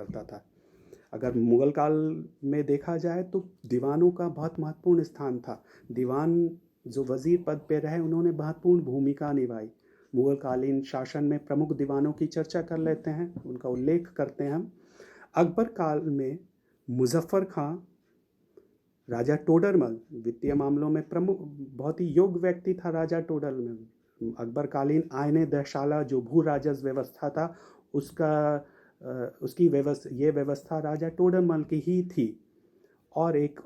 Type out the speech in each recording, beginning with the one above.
करता था। अगर मुग़ल काल में देखा जाए तो दीवानों का बहुत महत्वपूर्ण स्थान था। दीवान जो वज़ीर पद पे रहे उन्होंने महत्वपूर्ण भूमिका निभाई। मुग़ल कालीन शासन में प्रमुख दीवानों की चर्चा कर लेते हैं, उनका उल्लेख करते हैं हम। अकबर काल में मुज़फ़्फ़र खां, राजा टोडरमल वित्तीय मामलों में प्रमुख बहुत ही योग्य व्यक्ति था। राजा टोडरमल अकबर कालीन आयने दहशाला जो भू राजस्व व्यवस्था था उसका उसकी व्यवस्था राजा टोडरमल की ही थी। और एक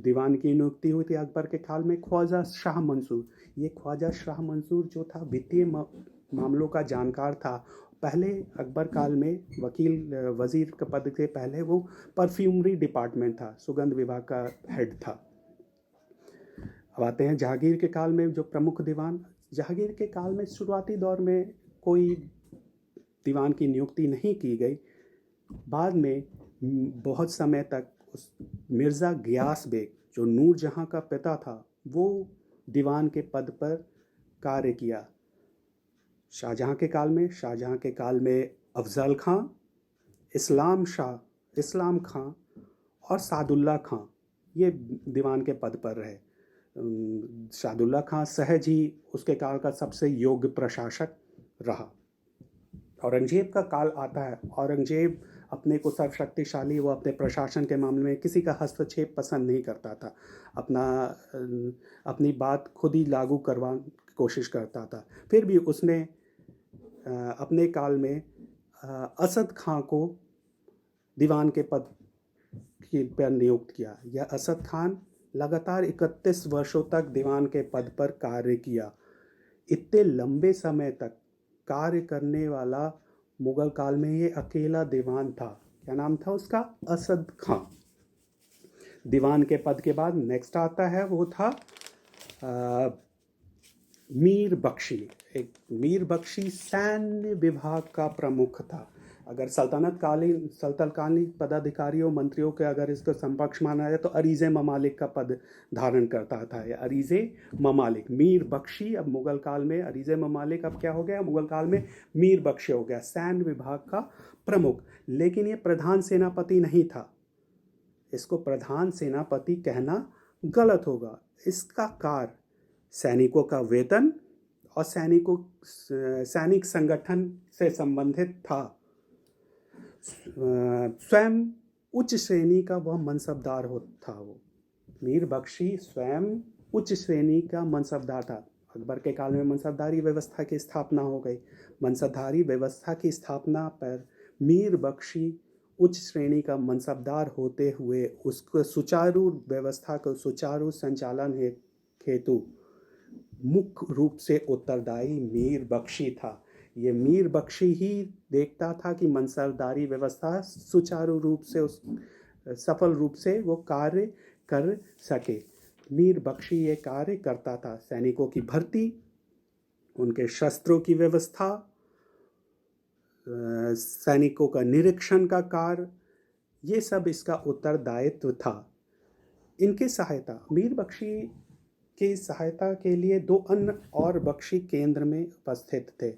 दीवान की नियुक्ति हुई थी अकबर के काल में, ख्वाजा शाह मंसूर। ये ख्वाजा शाह मंसूर जो था वित्तीय मामलों का जानकार था। पहले अकबर काल में वकील वजीर के पद के पहले वो परफ्यूमरी डिपार्टमेंट था, सुगंध विभाग का हेड था। अब आते हैं जहांगीर के काल में जो प्रमुख दीवान। जहांगीर के काल में शुरुआती दौर में कोई दीवान की नियुक्ति नहीं की गई। बाद में बहुत समय तक उस मिर्ज़ा गियास बेग जो नूर जहाँ का पिता था वो दीवान के पद पर कार्य किया। शाहजहाँ के काल में अफजल खां, इस्लाम खां और सादुल्ला खां ये दीवान के पद पर रहे। सादुल्ला खां सहज ही उसके काल का सबसे योग्य प्रशासक रहा। औरंगजेब का काल आता है। औरंगजेब अपने को सर्वशक्तिशाली, वो अपने प्रशासन के मामले में किसी का हस्तक्षेप पसंद नहीं करता था। अपनी बात खुद ही लागू करवा कोशिश करता था। फिर भी उसने अपने काल में असद खां को दीवान के पद पर नियुक्त किया। यह असद खान लगातार 31 वर्षों तक दीवान के पद पर कार्य किया। इतने लंबे समय तक कार्य करने वाला मुग़ल काल में ये अकेला दीवान था। क्या नाम था उसका? असद खां। दीवान के पद के बाद नेक्स्ट आता है वो था मीर बख्शी। एक मीर बख्शी सैन्य विभाग का प्रमुख था। अगर सल्तनतकालीन पदाधिकारियों मंत्रियों के अगर इसको समकक्ष माना जाए तो अरीज़े ममालिक का पद धारण करता था। अरीज़े ममालिक मीर बख्शी। अब मुग़ल काल में अरीज़े ममालिक अब क्या हो गया? मुग़ल काल में मीर बख्शी हो गया, सैन्य विभाग का प्रमुख। लेकिन ये प्रधान सेनापति नहीं था। इसको प्रधान सेनापति कहना गलत होगा। इसका कार्य सैनिकों का वेतन और सैनिक संगठन से संबंधित था। स्वयं उच्च श्रेणी का वह मनसबदार था। वो मीर बख्शी स्वयं उच्च श्रेणी का मनसबदार था। अकबर के काल में मनसबदारी व्यवस्था की स्थापना हो गई। मनसबदारी व्यवस्था की स्थापना पर मीर बख्शी उच्च श्रेणी का मनसबदार होते हुए उसको सुचारू व्यवस्था को सुचारू संचालन हेतु मुख्य रूप से उत्तरदायी मीर बख्शी था। ये मीर बख्शी ही देखता था कि मनसबदारी व्यवस्था सुचारू रूप से सफल रूप से वो कार्य कर सके। मीर बख्शी ये कार्य करता था। सैनिकों की भर्ती, उनके शस्त्रों की व्यवस्था, सैनिकों का निरीक्षण का कार्य, ये सब इसका उत्तरदायित्व था। इनकी सहायता मीर बख्शी की सहायता के लिए दो अन्य और बख्शी केंद्र में उपस्थित थे।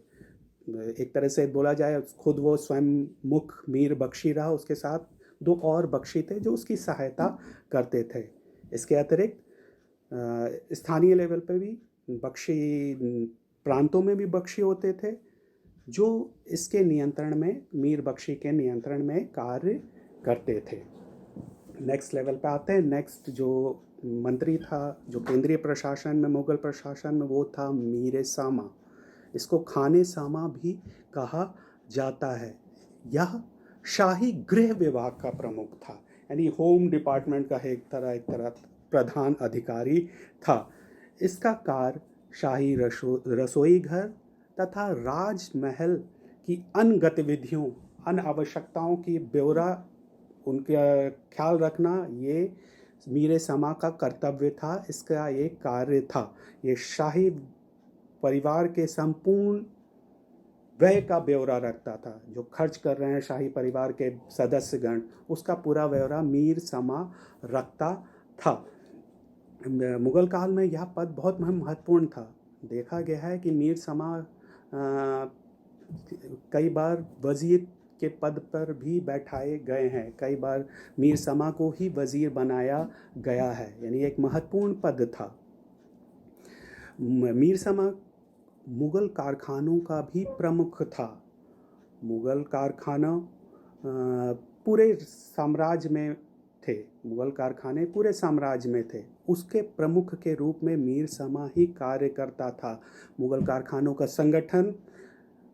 एक तरह से बोला जाए खुद वो स्वयं मुख्य मीर बख्शी रहा, उसके साथ दो और बख्शी थे जो उसकी सहायता करते थे। इसके अतिरिक्त स्थानीय लेवल पे भी बख्शी, प्रांतों में भी बख्शी होते थे जो इसके नियंत्रण में, मीर बख्शी के नियंत्रण में कार्य करते थे। नेक्स्ट लेवल पे आते हैं। नेक्स्ट जो मंत्री था जो केंद्रीय प्रशासन में, मुग़ल प्रशासन में, वो था मीर सामा। इसको खाने सामा भी कहा जाता है। यह शाही गृह विभाग का प्रमुख था, यानी होम डिपार्टमेंट का एक तरह प्रधान अधिकारी था। इसका कार्य शाही रसोई घर तथा राजमहल की अन्य गतिविधियों, अन्य आवश्यकताओं की ब्यौरा, उनका ख्याल रखना, ये मीर सामा का कर्तव्य था। इसका एक कार्य था। ये शाही परिवार के संपूर्ण व्यय का ब्यौरा रखता था। जो खर्च कर रहे हैं शाही परिवार के सदस्यगण, उसका पूरा ब्यौरा मीर सामा रखता था। मुग़ल काल में यह पद बहुत महत्वपूर्ण था। देखा गया है कि मीर सामा कई बार वज़ीर के पद पर भी बैठाए गए हैं। कई बार मीर समा को ही वज़ीर बनाया गया है, यानी एक महत्वपूर्ण पद था। मीर समा मुग़ल कारखानों का भी प्रमुख था। मुग़ल कारखाना पूरे साम्राज्य में थे, मुग़ल कारखाने पूरे साम्राज्य में थे। उसके प्रमुख के रूप में मीर समा ही कार्य करता था। मुग़ल कारखानों का संगठन,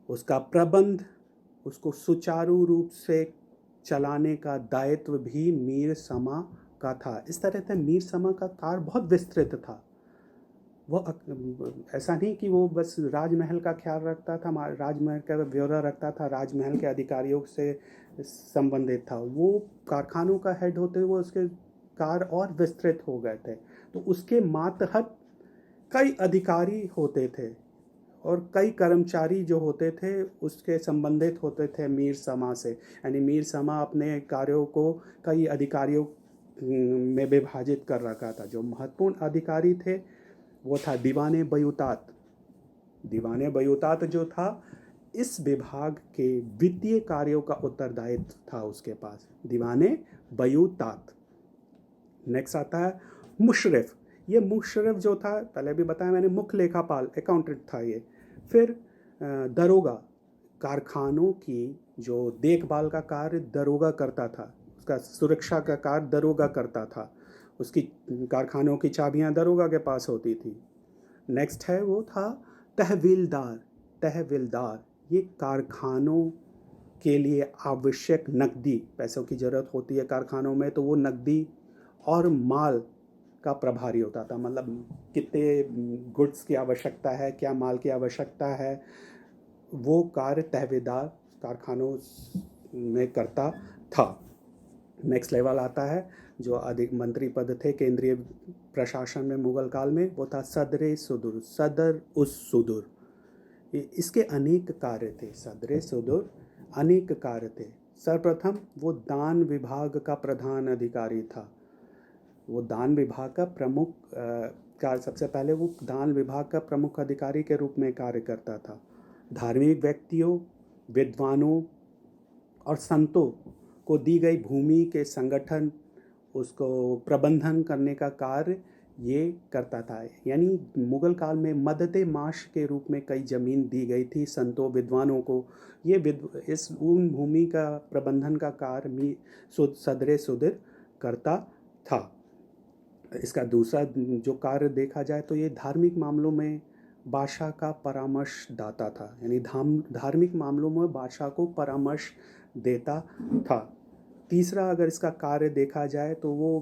उसका प्रबंध, उसको सुचारू रूप से चलाने का दायित्व भी मीर समा का था। इस तरह से मीर समा का कार्य बहुत विस्तृत था। वो ऐसा नहीं कि वो बस राजमहल का ख्याल रखता था, राजमहल का ब्यौरा रखता था, राजमहल के अधिकारियों से संबंधित था। वो कारखानों का हेड होते हुए उसके कार्य और विस्तृत हो गए थे। तो उसके मातहत कई अधिकारी होते थे और कई कर्मचारी जो होते थे उसके संबंधित होते थे मीर समा से। यानी मीर समा अपने कार्यों को कई अधिकारियों में विभाजित कर रखा था। जो महत्वपूर्ण अधिकारी थे वो था दीवाने बयूतात। दीवाने बयूतात जो था, इस विभाग के वित्तीय कार्यों का उत्तरदायित्व था उसके पास, दीवाने बयूतात। नेक्स्ट आता है मुशर्रिफ। ये मुशर्रिफ जो था, पहले भी बताया मैंने, मुख्य लेखापाल, अकाउंटेंट था ये। फिर दरोगा, कारखानों की जो देखभाल का कार्य दरोगा करता था, उसका सुरक्षा का कार्य दरोगा करता था। उसकी कारखानों की चाबियां दरोगा के पास होती थी। नेक्स्ट है वो था तहवीलदार। तहवीलदार ये कारखानों के लिए आवश्यक नकदी, पैसों की ज़रूरत होती है कारखानों में, तो वो नकदी और माल का प्रभारी होता था। मतलब कितने गुड्स की आवश्यकता है, क्या माल की आवश्यकता है, वो कार्य तहवीलदार कारखानों में करता था। नेक्स्ट लेवल आता है जो अधिक मंत्री पद थे केंद्रीय प्रशासन में मुग़ल काल में, वो था सदर सुदूर, सदर उस सुदूर। इसके अनेक कार्य थे, सदर सुदूर अनेक कार्य थे। सर्वप्रथम वो दान विभाग का प्रधान अधिकारी था। वो दान विभाग का प्रमुख कार्य, सबसे पहले वो दान विभाग का प्रमुख अधिकारी के रूप में कार्य करता था। धार्मिक व्यक्तियों, विद्वानों और संतों को दी गई भूमि के संगठन, उसको प्रबंधन करने का कार्य ये करता था। यानी मुग़ल काल में मददे माश के रूप में कई ज़मीन दी गई थी संतों विद्वानों को। ये इस उन भूमि का प्रबंधन का कार्य सदर सुदूर करता था। इसका दूसरा जो कार्य देखा जाए तो ये धार्मिक मामलों में बादशाह का परामर्शदाता था। यानी धार्मिक मामलों में बादशाह को परामर्श देता था। तीसरा अगर इसका कार्य देखा जाए तो वो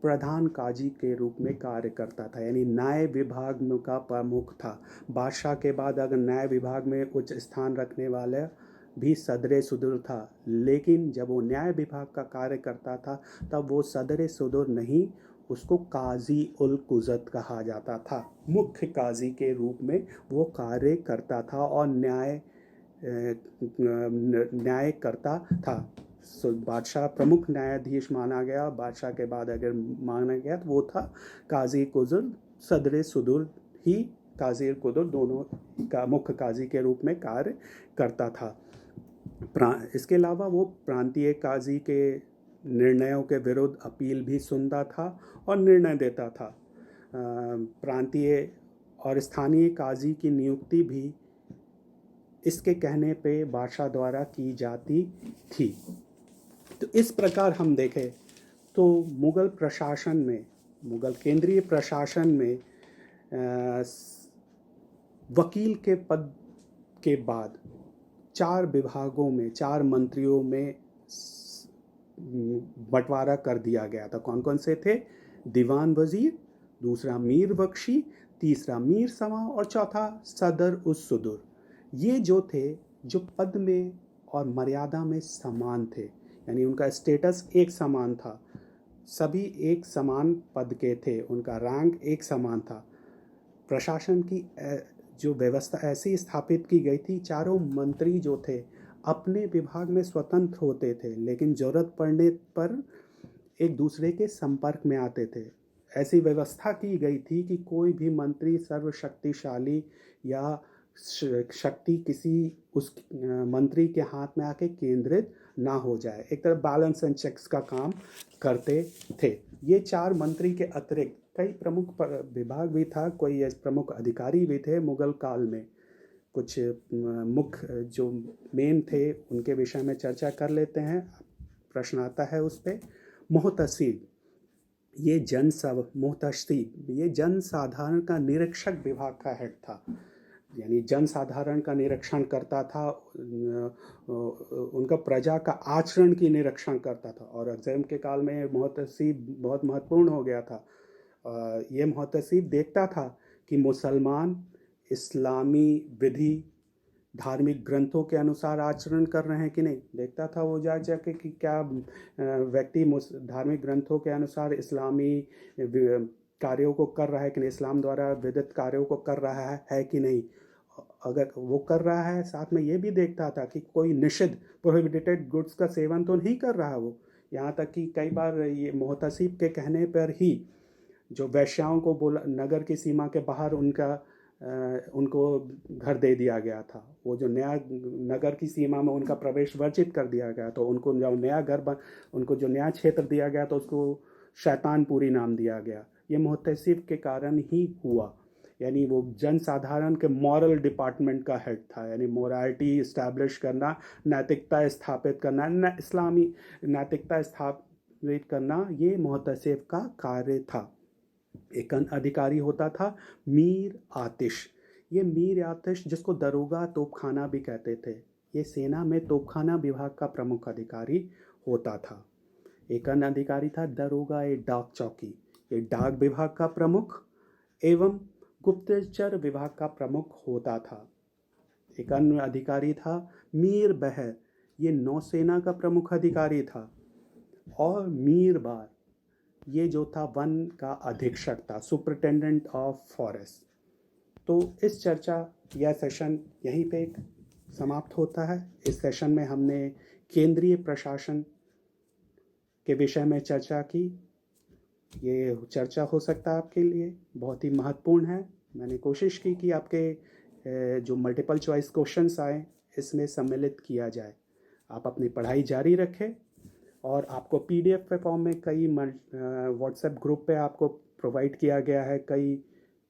प्रधान काजी के रूप में कार्य करता था, यानी न्याय विभाग का प्रमुख था। बादशाह के बाद अगर न्याय विभाग में उच्च स्थान रखने वाला भी सदर सुदूर था, लेकिन जब वो न्याय विभाग का कार्य करता था तब वो सदर सुदूर नहीं, उसको काजी उल कुज़त कहा जाता था। मुख्य काजी के रूप में वो कार्य करता था और न्याय करता था। बादशाह प्रमुख न्यायाधीश माना गया, बादशाह के बाद अगर माना गया तो वो था काजी कुजुर, सदर सुदूर ही काजी कुजुर दोनों का मुख्य काजी के रूप में कार्य करता था। इसके अलावा वो प्रांतीय काजी के निर्णयों के विरुद्ध अपील भी सुनता था और निर्णय देता था। प्रांतीय और स्थानीय काजी की नियुक्ति भी इसके कहने पे बादशाह द्वारा की जाती थी। तो इस प्रकार हम देखें तो मुग़ल प्रशासन में, मुग़ल केंद्रीय प्रशासन में वकील के पद के बाद 4 विभागों में, 4 मंत्रियों में बंटवारा कर दिया गया था। कौन कौन से थे? दीवान वज़ीर, दूसरा मीर बख्शी, तीसरा मीर समा और चौथा सदर उस सुदूर। ये जो थे, जो पद में और मर्यादा में समान थे, यानी उनका स्टेटस एक समान था, सभी एक समान पद के थे, उनका रैंक एक समान था। प्रशासन की जो व्यवस्था ऐसी स्थापित की गई थी, चारों मंत्री जो थे अपने विभाग में स्वतंत्र होते थे, लेकिन ज़रूरत पड़ने पर एक दूसरे के संपर्क में आते थे। ऐसी व्यवस्था की गई थी कि कोई भी मंत्री सर्वशक्तिशाली या शक्ति किसी उस मंत्री के हाथ में आके केंद्रित ना हो जाए। एक तरह बैलेंस एंड चेक्स का काम करते थे। ये 4 मंत्री के अतिरिक्त कई प्रमुख विभाग भी था, कोई प्रमुख अधिकारी भी थे मुगल काल में। कुछ मुख्य जो मेन थे उनके विषय में चर्चा कर लेते हैं। प्रश्न आता है उस पर। मुहतसिब, ये मुहतसिब ये जनसाधारण का निरीक्षक विभाग का हेड था, यानी जनसाधारण का निरीक्षण करता था, उनका प्रजा का आचरण की निरीक्षण करता था। और एग्जाम के काल में मुहतसिब बहुत महत्वपूर्ण हो गया था। ये मुहतसिब देखता था कि मुसलमान इस्लामी विधि धार्मिक ग्रंथों के अनुसार आचरण कर रहे हैं कि नहीं। देखता था वो जा जाके कि क्या व्यक्ति धार्मिक ग्रंथों के अनुसार इस्लामी कार्यों को कर रहा है कि नहीं, इस्लाम द्वारा विदित कार्यों को कर रहा है कि नहीं। अगर वो कर रहा है, साथ में ये भी देखता था कि कोई निषिद्ध प्रोहिबिटेड गुड्स का सेवन तो नहीं कर रहा वो। यहाँ तक कि कई बार ये मुहतसिब के कहने पर ही जो वैश्याओं को बोला, नगर की सीमा के बाहर उनको घर दे दिया गया था। वो जो नया नगर की सीमा में उनका प्रवेश वर्जित कर दिया गया, तो उनको उनको जो नया क्षेत्र दिया गया तो उसको शैतानपुरी नाम दिया गया। ये मुहतसिब के कारण ही हुआ। यानी वो जनसाधारण के मॉरल डिपार्टमेंट का हेड था, यानी मोरालिटी इस्टेब्लिश करना, नैतिकता स्थापित करना, इस्लामी नैतिकता स्थापित करना, ये मुहतसिब का कार्य था। एक अधिकारी होता था मीर आतिश। ये मीर आतिश, जिसको दरोगा तोपखाना भी कहते थे, ये सेना में तोपखाना विभाग का प्रमुख अधिकारी होता था। एक अन्य अधिकारी था दरोगा ए डाक चौकी, ये डाक विभाग का प्रमुख एवं गुप्तचर विभाग का प्रमुख होता था। एक अन्य अधिकारी था मीर बहर, ये नौसेना का प्रमुख अधिकारी था। और मीर बार, ये जो था वन का अधीक्षक था, सुपरिटेंडेंट ऑफ फॉरेस्ट। तो इस चर्चा यह सेशन यहीं पे समाप्त होता है। इस सेशन में हमने केंद्रीय प्रशासन के विषय में चर्चा की। ये चर्चा हो सकता है आपके लिए बहुत ही महत्वपूर्ण है। मैंने कोशिश की कि आपके जो मल्टीपल चॉइस क्वेश्चंस आए इसमें सम्मिलित किया जाए। आप अपनी पढ़ाई जारी रखें और आपको PDF के फॉर्म में कई व्हाट्सएप ग्रुप पे आपको प्रोवाइड किया गया है कई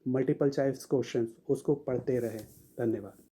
मल्टीपल चॉइस क्वेश्चंस, उसको पढ़ते रहें। धन्यवाद।